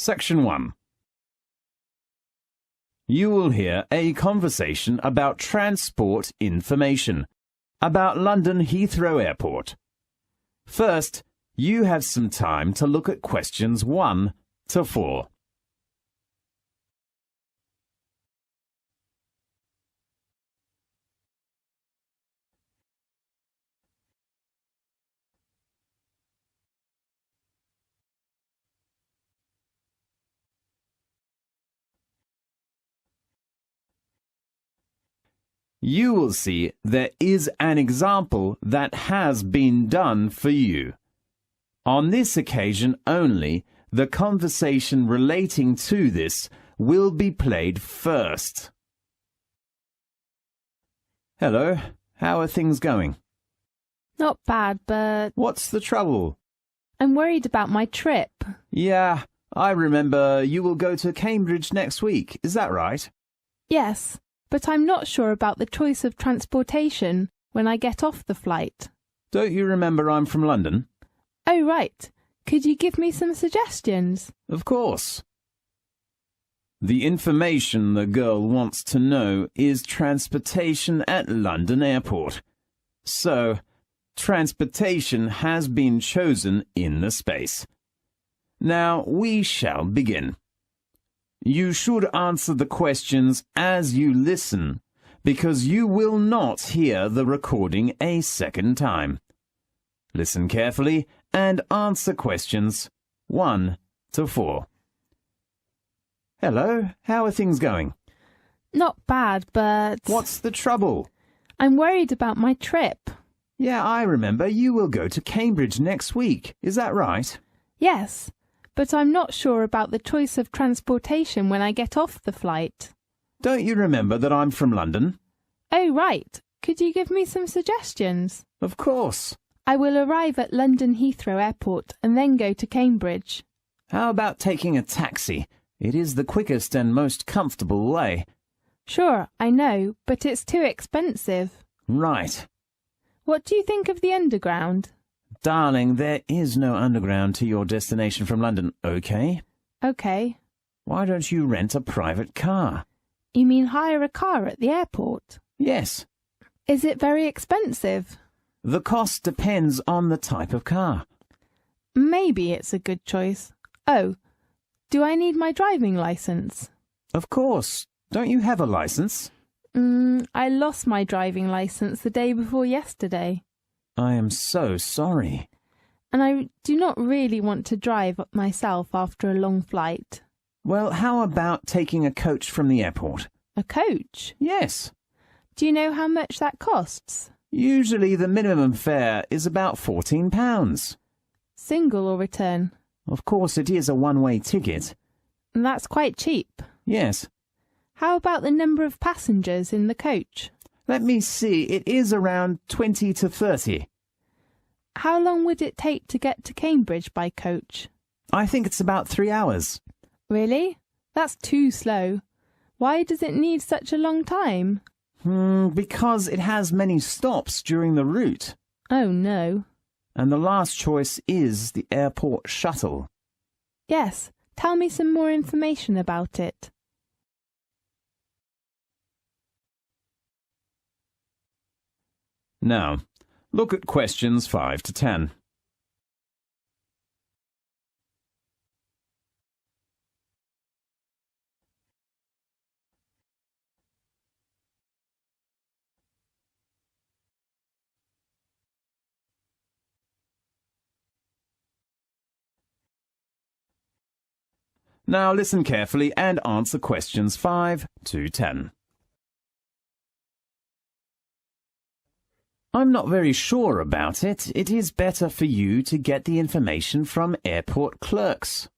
Section 1. You will hear a conversation about transport information, about London Heathrow Airport. First, you have some time to look at questions 1 to 4. You will see there is an example that has been done for you. On this occasion only, the conversation relating to this will be played first. Hello, how are things going? Not bad, but What's the trouble? I'm worried about my trip. Yeah, I remember you will go to Cambridge next week, is that right? Yes, but I'm not sure about the choice of transportation when I get off the flight. Don't you remember I'm from London? Oh, right. Could you give me some suggestions? Of course. The information the girl wants to know is transportation at London Airport. So, transportation has been chosen in the space. Now we shall begin. You should answer the questions as you listen, because you will not hear the recording a second time. Listen carefully and answer questions 1 to 4. Hello, how are things going? Not bad, but What's the trouble? I'm worried about my trip. Yeah, I remember you will go to Cambridge next week, is that right? Yes, but I'm not sure about the choice of transportation when I get off the flight. Don't you remember that I'm from London? Oh, right. Could you give me some suggestions? Of course. I will arrive at London Heathrow Airport and then go to Cambridge. How about taking a taxi? It is the quickest and most comfortable way. Sure, I know, but it's too expensive. Right. What do you think of the underground? Darling, there is no underground to your destination from London, okay? Okay. Why don't you rent a private car? You mean hire a car at the airport? Yes. Is it very expensive? The cost depends on the type of car. Maybe it's a good choice. Oh, do I need my driving license? Of course. Don't you have a license? I lost my driving license the day before yesterday. I am so sorry. And I do not really want to drive myself after a long flight. Well, how about taking a coach from the airport? A coach? Yes. Do you know how much that costs? Usually the minimum fare is about £14. Single or return? Of course, it is a one-way ticket. And that's quite cheap. Yes. How about the number of passengers in the coach? Let me see, it is around 20 to 30. How long would it take to get to Cambridge by coach? I think it's about 3 hours. Really? That's too slow. Why does it need such a long time? Because it has many stops during the route. Oh, no. And the last choice is the airport shuttle. Yes, tell me some more information about it. Now, look at questions 5 to 10. Now listen carefully and answer questions 5 to 10. I'm not very sure about it. It is better for you to get the information from airport clerks.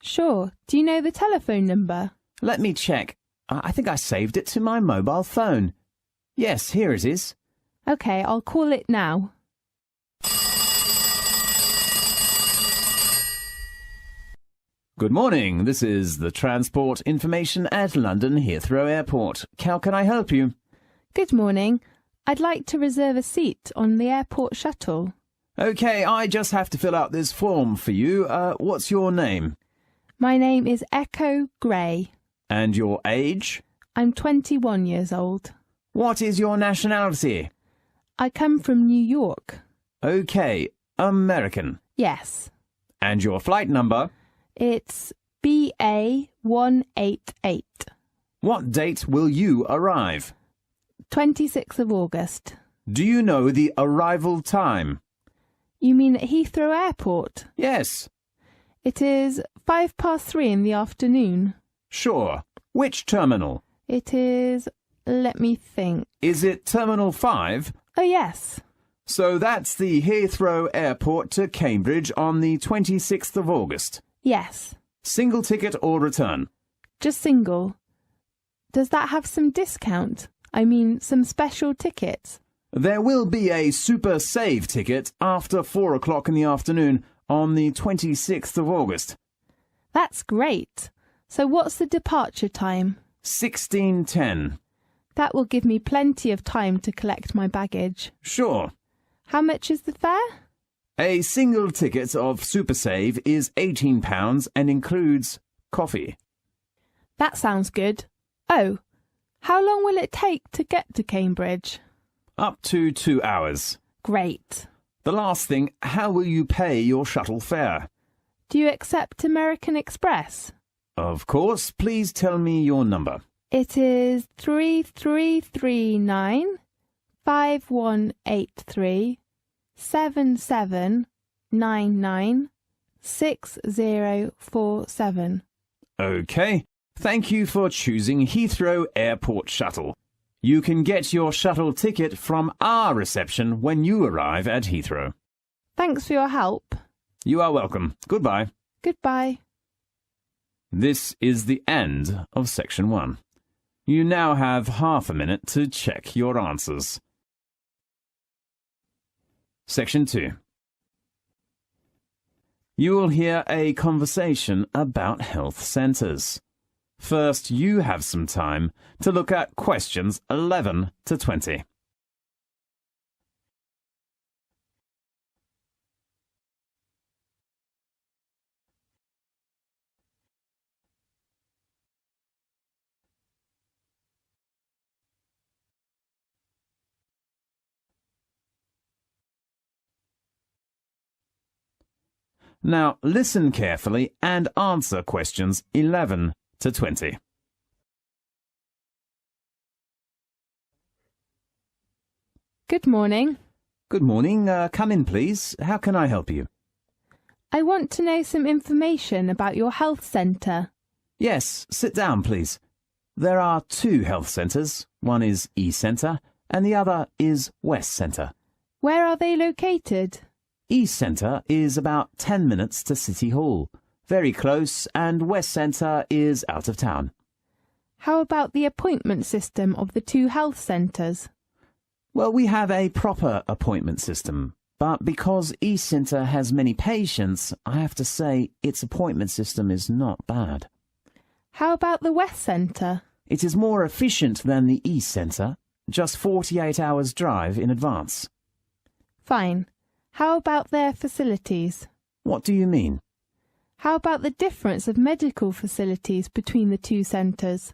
Sure. Do you know the telephone number? Let me check. I think I saved it to my mobile phone. Yes, here it is. Okay, I'll call it now. Good morning. This is the transport information at London Heathrow Airport. How can I help you? Good morning. I'd like to reserve a seat on the airport shuttle. Okay, I just have to fill out this form for you. What's your name? My name is Echo Gray. And your age? I'm 21 years old. What is your nationality? I come from New York. Okay, American. Yes. And your flight number? It's BA188. What date will you arrive? 26th of August. Do you know the arrival time? You mean at Heathrow Airport? Yes. It is 3:05 in the afternoon. Sure. Which terminal? It is... let me think. Is it Terminal 5? Oh, yes. So that's the Heathrow Airport to Cambridge on the 26th of August. Yes. Single ticket or return? Just single. Does that have some discount? I mean, some special tickets? There will be a Super Save ticket after 4 o'clock in the afternoon on the 26th of August. That's great. So what's the departure time? 16:10. That will give me plenty of time to collect my baggage. Sure. How much is the fare? A single ticket of Super Save is £18 and includes coffee. That sounds good. Oh, how long will it take to get to Cambridge? Up to 2 hours. Great. The last thing, how will you pay your shuttle fare? Do you accept American Express? Of course. Please tell me your number. It is 3339 5183 7799 6047. Okay. Thank you for choosing Heathrow Airport Shuttle. You can get your shuttle ticket from our reception when you arrive at Heathrow. Thanks for your help. You are welcome. Goodbye. Goodbye. This is the end of Section 1. You now have half a minute to check your answers. Section 2. You will hear a conversation about health centres. First, you have some time to look at questions 11 to 20. Now, listen carefully and answer questions 11 to 20. Good morning. Good morning. Come in, please. How can I help you? I want to know some information about your health centre. Yes, sit down, please. There are 2 health centres. One is East Centre and the other is West Centre. Where are they located? East Centre is about 10 minutes to City Hall. Very close, and West Centre is out of town. How about the appointment system of the 2 health centres? Well, we have a proper appointment system, but because East Centre has many patients, I have to say its appointment system is not bad. How about the West Centre? It is more efficient than the East Centre, just 48 hours drive in advance. Fine. How about their facilities? What do you mean? How about the difference of medical facilities between the 2 centres?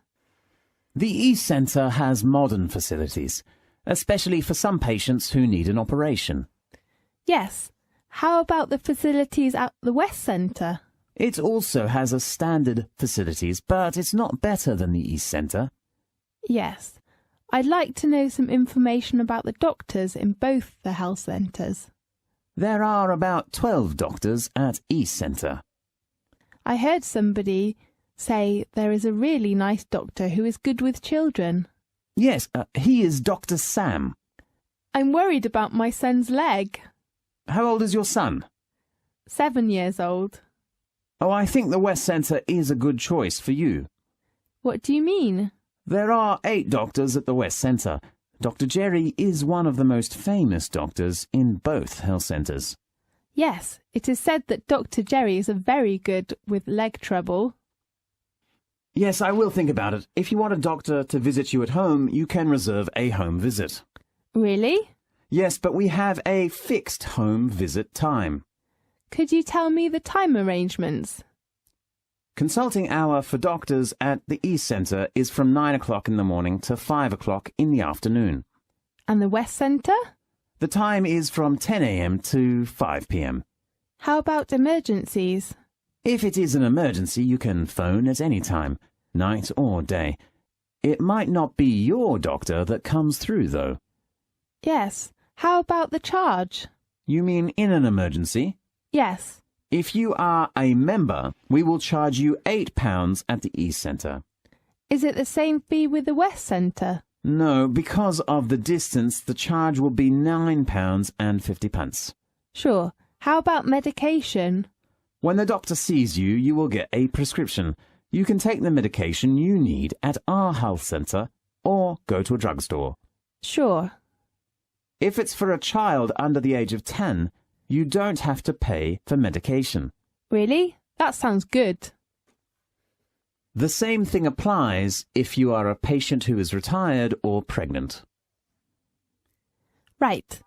The East Centre has modern facilities, especially for some patients who need an operation. Yes. How about the facilities at the West Centre? It also has a standard facilities, but it's not better than the East Centre. Yes. I'd like to know some information about the doctors in both the health centres. There are about 12 doctors at East Centre. I heard somebody say there is a really nice doctor who is good with children. Yes, he is Dr. Sam. I'm worried about my son's leg. How old is your son? 7 years old. Oh, I think the West Centre is a good choice for you. What do you mean? There are 8 doctors at the West Centre. Dr. Jerry is one of the most famous doctors in both health centres. Yes, it is said that Dr. Jerry is very good with leg trouble. Yes, I will think about it. If you want a doctor to visit you at home, you can reserve a home visit. Really? Yes, but we have a fixed home visit time. Could you tell me the time arrangements? Consulting hour for doctors at the East Centre is from 9 o'clock in the morning to 5 o'clock in the afternoon. And the West Centre? The time is from 10 a.m. to 5 p.m. How about emergencies? If it is an emergency, you can phone at any time, night or day. It might not be your doctor that comes through, though. Yes. How about the charge? You mean in an emergency? Yes. If you are a member, we will charge you £8 at the East Centre. Is it the same fee with the West Centre? No, because of the distance, the charge will be £9.50. Sure. How about medication? When the doctor sees you, you will get a prescription. You can take the medication you need at our health centre or go to a drugstore. Sure. If it's for a child under the age of 10, you don't have to pay for medication. Really? That sounds good. The same thing applies if you are a patient who is retired or pregnant. Right.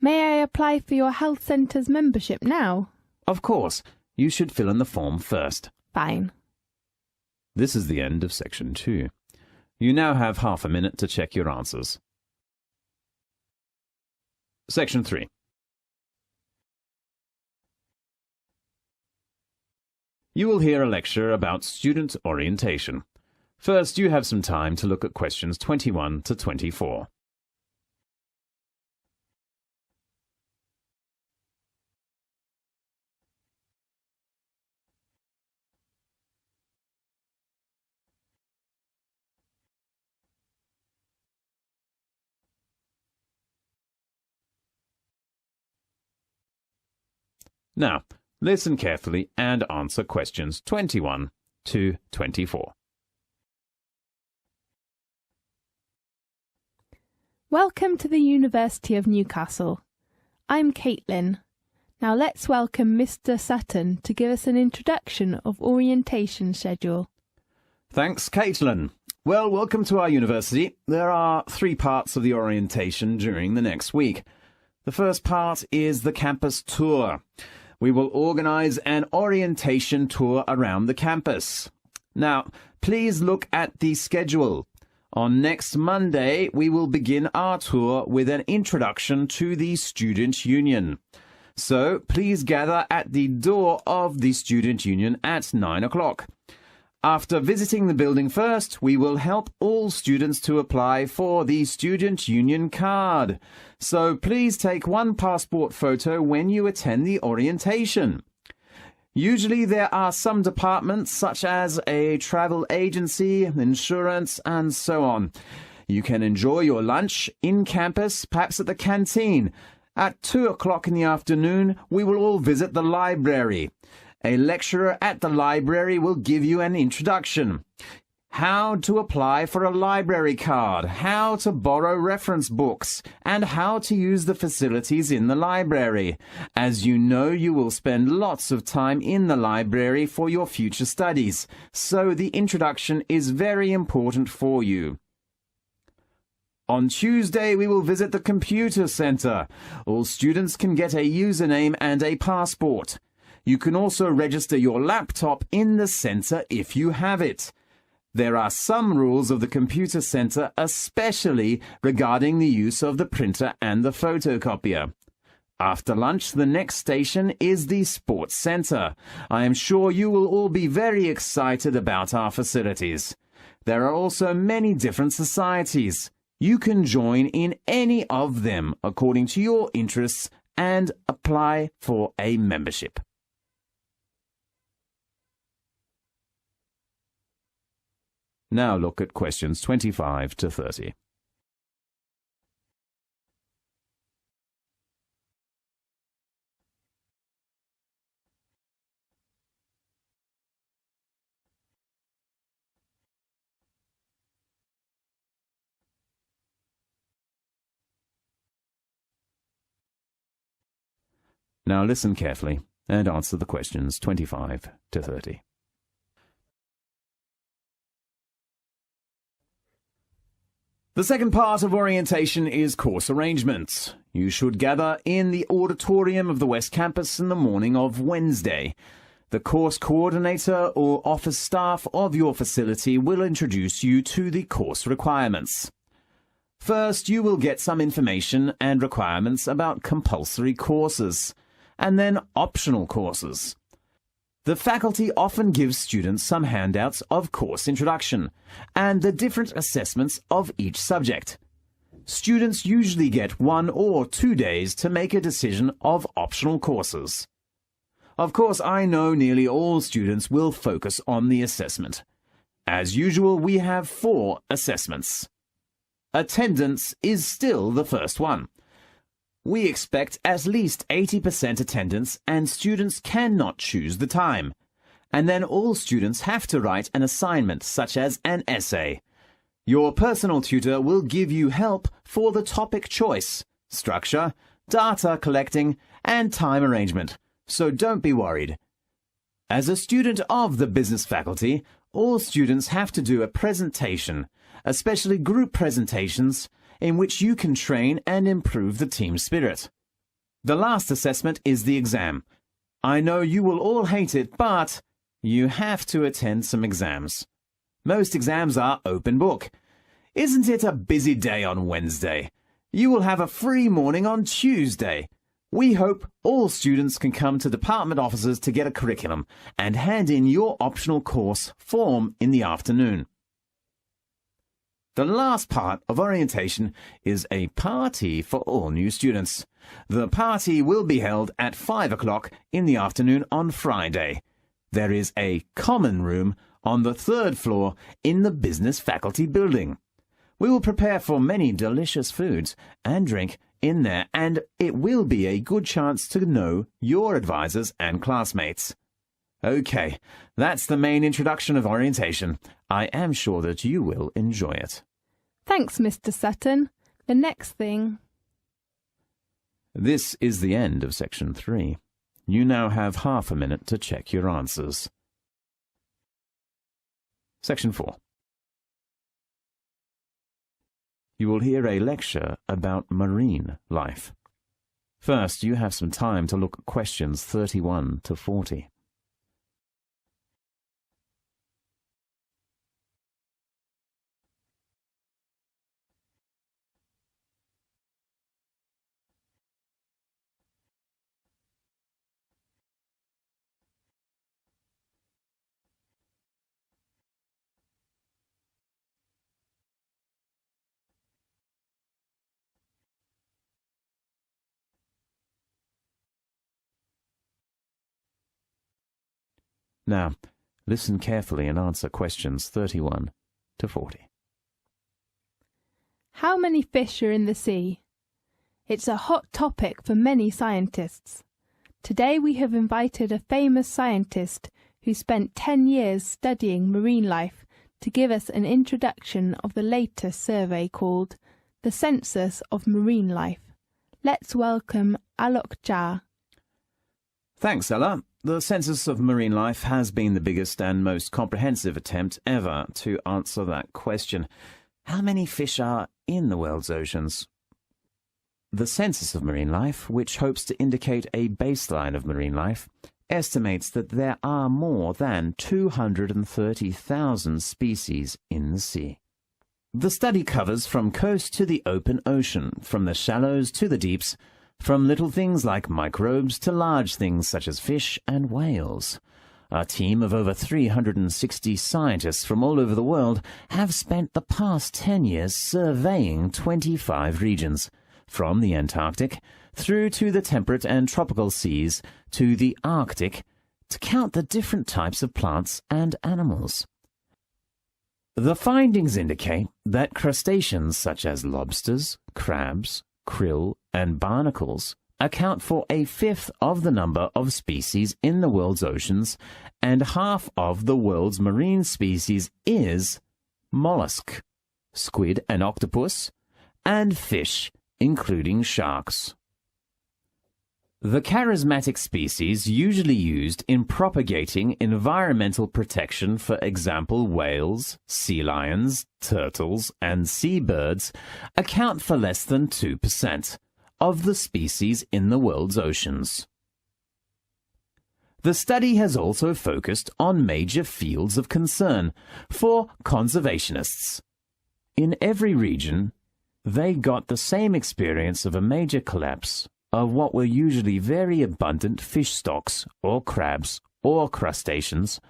May I apply for your health centre's membership now? Of course, you should fill in the form first. Fine. This is the end of section 2. You now have half a minute to check your answers. Section 3. You will hear a lecture about student orientation. First, you have some time to look at questions 21 to 24. Now, listen carefully and answer questions 21 to 24. Welcome to the University of Newcastle. I'm Caitlin. Now let's welcome Mr. Sutton to give us an introduction of orientation schedule. Thanks, Caitlin. Well, welcome to our university. There are 3 parts of the orientation during the next week. The first part is the campus tour. We will organize an orientation tour around the campus. Now, please look at the schedule. On next Monday, we will begin our tour with an introduction to the Student Union. So, please gather at the door of the Student Union at 9 o'clock. After visiting the building first, we will help all students to apply for the Student Union card. So please take one passport photo when you attend the orientation. Usually there are some departments such as a travel agency, insurance, and so on. You can enjoy your lunch in campus, perhaps at the canteen. At 2 o'clock in the afternoon, we will all visit the library. A lecturer at the library will give you an introduction. How to apply for a library card, how to borrow reference books, and how to use the facilities in the library. As you know, you will spend lots of time in the library for your future studies, so the introduction is very important for you. On Tuesday, we will visit the computer center. All students can get a username and a passport. You can also register your laptop in the center if you have it. There are some rules of the computer center, especially regarding the use of the printer and the photocopier. After lunch, the next station is the sports center. I am sure you will all be very excited about our facilities. There are also many different societies. You can join in any of them according to your interests and apply for a membership. Now look at questions 25 to 30. Now listen carefully and answer the questions 25 to 30. The second part of orientation is course arrangements. You should gather in the auditorium of the West Campus in the morning of Wednesday. The course coordinator or office staff of your facility will introduce you to the course requirements. First, you will get some information and requirements about compulsory courses, and then optional courses. The faculty often gives students some handouts of course introduction and the different assessments of each subject. Students usually get 1 or 2 days to make a decision of optional courses. Of course, I know nearly all students will focus on the assessment. As usual, we have 4 assessments. Attendance is still the first one. We expect at least 80% attendance, and students cannot choose the time. And then all students have to write an assignment, such as an essay. Your personal tutor will give you help for the topic choice, structure, data collecting, and time arrangement, so don't be worried. As a student of the business faculty, all students have to do a presentation, especially group presentations, in which you can train and improve the team spirit. The last assessment is the exam. I know you will all hate it, but you have to attend some exams. Most exams are open book. Isn't it a busy day on Wednesday? You will have a free morning on Tuesday. We hope all students can come to department offices to get a curriculum and hand in your optional course form in the afternoon. The last part of orientation is a party for all new students. The party will be held at 5 o'clock in the afternoon on Friday. There is a common room on the 3rd floor in the business faculty building. We will prepare for many delicious foods and drink in there, and it will be a good chance to know your advisors and classmates. Okay, that's the main introduction of orientation. I am sure that you will enjoy it. Thanks, Mr. Sutton. The next thing... This is the end of section 3. You now have half a minute to check your answers. Section 4. You will hear a lecture about marine life. First, you have some time to look at questions 31 to 40. Now, listen carefully and answer questions 31 to 40. How many fish are in the sea? It's a hot topic for many scientists. Today we have invited a famous scientist who spent 10 years studying marine life to give us an introduction of the latest survey called The Census of Marine Life. Let's welcome Alok Jha. Thanks, Ella. The Census of Marine Life has been the biggest and most comprehensive attempt ever to answer that question. How many fish are in the world's oceans? The Census of Marine Life, which hopes to indicate a baseline of marine life, estimates that there are more than 230,000 species in the sea. The study covers from coast to the open ocean, from the shallows to the deeps, from little things like microbes to large things such as fish and whales. A team of over 360 scientists from all over the world have spent the past 10 years surveying 25 regions, from the Antarctic through to the temperate and tropical seas to the Arctic, to count the different types of plants and animals. The findings indicate that crustaceans such as lobsters, crabs, krill, and barnacles account for 1/5 of the number of species in the world's oceans, and half of the world's marine species is mollusk, squid and octopus, and fish, including sharks. The charismatic species usually used in propagating environmental protection, for example whales, sea lions, turtles, and seabirds, account for less than 2% of the species in the world's oceans. The study has also focused on major fields of concern for conservationists. In every region, they got the same experience of a major collapse of what were usually very abundant fish stocks or crabs or crustaceans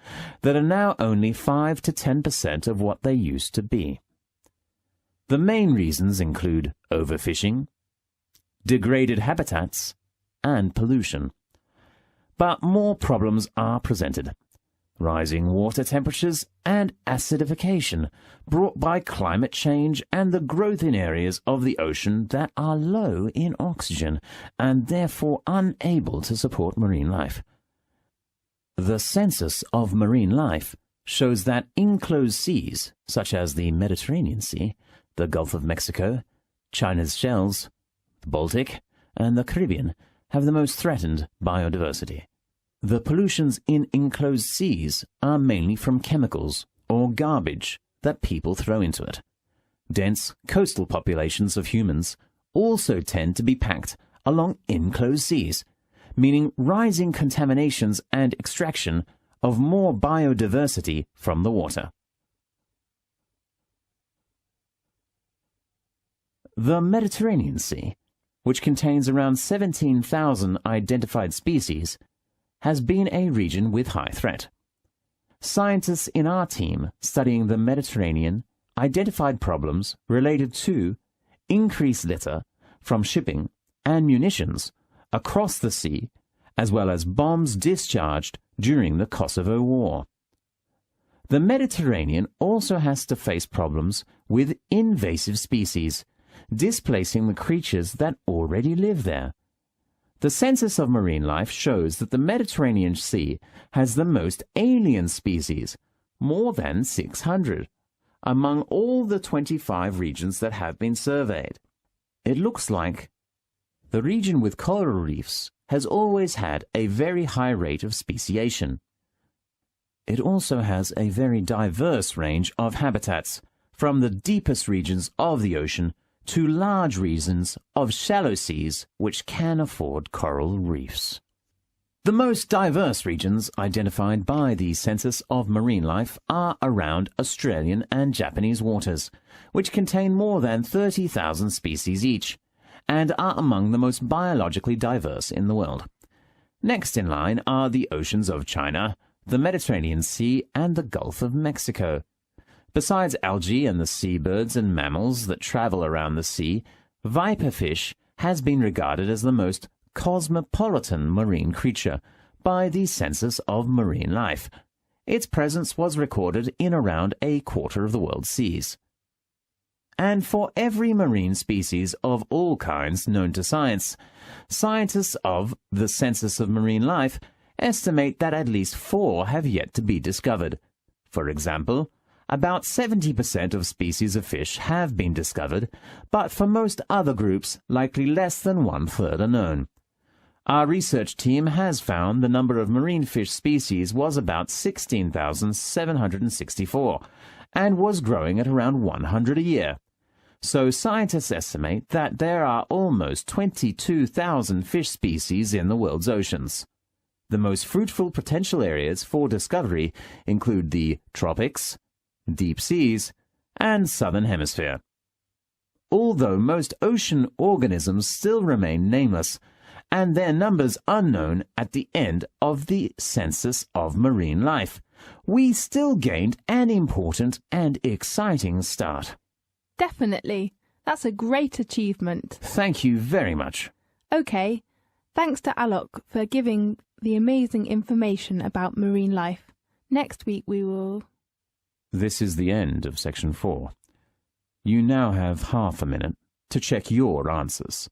that are now only 5 to 10% of what they used to be. The main reasons include overfishing, degraded habitats, and pollution. But more problems are presented. Rising water temperatures and acidification brought by climate change and the growth in areas of the ocean that are low in oxygen and therefore unable to support marine life. The census of marine life shows that enclosed seas, such as the Mediterranean Sea, the Gulf of Mexico, China's shells, the Baltic, and the Caribbean, have the most threatened biodiversity. The pollutions in enclosed seas are mainly from chemicals or garbage that people throw into it. Dense coastal populations of humans also tend to be packed along enclosed seas, meaning rising contaminations and extraction of more biodiversity from the water. The Mediterranean Sea, which contains around 17,000 identified species, has been a region with high threat. Scientists in our team studying the Mediterranean identified problems related to increased litter from shipping and munitions across the sea, as well as bombs discharged during the Kosovo War. The Mediterranean also has to face problems with invasive species, displacing the creatures that already live there. The census of marine life shows that the Mediterranean Sea has the most alien species, more than 600, among all the 25 regions that have been surveyed. It looks like the region with coral reefs has always had a very high rate of speciation. It also has a very diverse range of habitats, from the deepest regions of the ocean to large regions of shallow seas which can afford coral reefs. The most diverse regions identified by the Census of Marine Life are around Australian and Japanese waters, which contain more than 30,000 species each, and are among the most biologically diverse in the world. Next in line are the oceans of China, the Mediterranean Sea, and the Gulf of Mexico. Besides algae and the seabirds and mammals that travel around the sea, viperfish has been regarded as the most cosmopolitan marine creature by the Census of Marine Life. Its presence was recorded in around a quarter of the world's seas. And for every marine species of all kinds known to science, scientists of the Census of Marine Life estimate that at least 4 have yet to be discovered. For example, about 70% of species of fish have been discovered, but for most other groups, likely less than 1/3 are known. Our research team has found the number of marine fish species was about 16,764 and was growing at around 100 a year. So scientists estimate that there are almost 22,000 fish species in the world's oceans. The most fruitful potential areas for discovery include the tropics, deep seas, and southern hemisphere. Although most ocean organisms still remain nameless, and their numbers unknown at the end of the Census of Marine Life, we still gained an important and exciting start. Definitely. That's a great achievement. Thank you very much. Okay. Thanks to Alok for giving the amazing information about marine life. Next week we will... This is the end of section 4. You now have half a minute to check your answers.